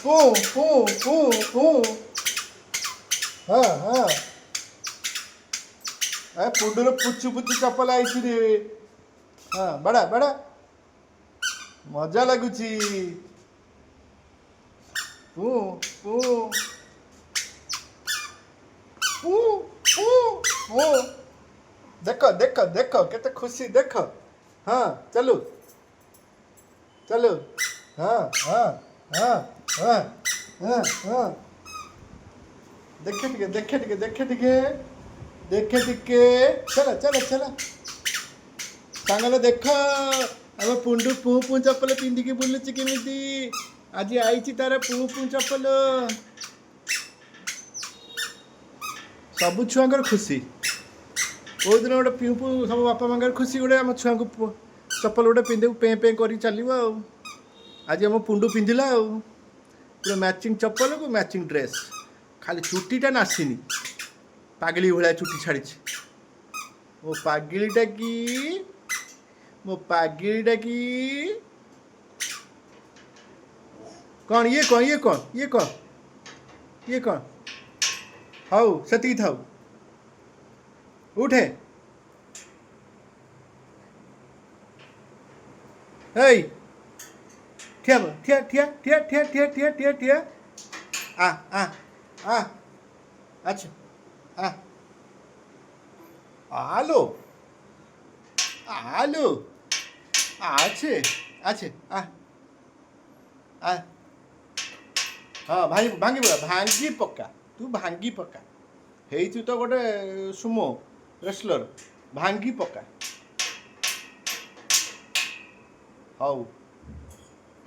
ପୁ ପୁ ପୁ ପୁ ହଁ ହଁ ଏ ପୁଣ୍ଡୁର ପୁଚୁ ପୁଚୁ ଚପଲ ଆଇଛି ରେ ହଁ ବଡ଼ା ବଡ଼ା ମଜା ଲାଗୁଛି ପୁ ପୁ ପୁ ପୁ ପୁ ଦେଖ ଦେଖ ଦେଖ କେତେ ଖୁସି ଦେଖ ହଁ ଚାଲୁ ଚାଲୁ ହଁ ହଁ ହଁ ହଁ ହଁ ହଁ ଦେଖେ ଟିକେ ଦେଖେ ଟିକେ ଦେଖେ ଟିକେ ଦେଖେ ଟିକେ ଚାଲ ଚାଲ ଚାଲ ସାଙ୍ଗରେ ଦେଖ ଆମ ପୁଣ୍ଡୁ ପୁ ପୁ ଚପଲ ପିନ୍ଧିକି ବୁଲୁଛି କେମିତି ଆଜି ଆଇଛି ତାର ପୁ ପୁ ଚପଲ ସବୁ ଛୁଆଙ୍କର ଖୁସି କେଉଁଦିନ ଗୋଟେ ପିଉ ପିଉ ସବୁ ବାପା ମାଙ୍କର ଖୁସି ଗୋଟେ ଆମ ଛୁଆଙ୍କୁ ଚପଲ ଗୋଟେ ପିନ୍ଧିବୁ ପେଁ ପେଁ କରି ଚାଲିବ ଆଉ ଆଜି ଆମ ପୁଣ୍ଡୁ ପିନ୍ଧିଲା ଆଉ ପୁରା ମ୍ୟାଚିଂ ଚପଲକୁ ମ୍ୟାଚିଂ ଡ୍ରେସ୍ ଖାଲି ଚୁଟିଟା ନାସିନି ପାଗଳି ଭଳିଆ ଚୁଟି ଛାଡ଼ିଛି ମୋ ପାଗିଳିଟା କି ମୋ ପାଗିଳିଟା କି କ'ଣ ଇଏ କ'ଣ ଇଏ କ'ଣ ଇଏ କ'ଣ ଇଏ କ'ଣ ହଉ ସେତିକି ଥାଉ ଉଠେ ହେଇ ଠିଆ ଠିଆ ଠିଆ ଠିଆ ଠିଆ ଠିଆ ଠିଆ ଠିଆ ଠିଆ ଆ ଆ ଆ আচ্ছা আলো আলো আছে আছে আ ହଁ ଭାଙ୍ଗି ପକା ଭାଙ୍ଗି ପକା ତୁ ଭାଙ୍ଗି ପକା ହେଇଛୁ ତ ଗୋଟେ ସୁମୋ ରେସଲର ଭାଙ୍ଗି ପକା ହଉ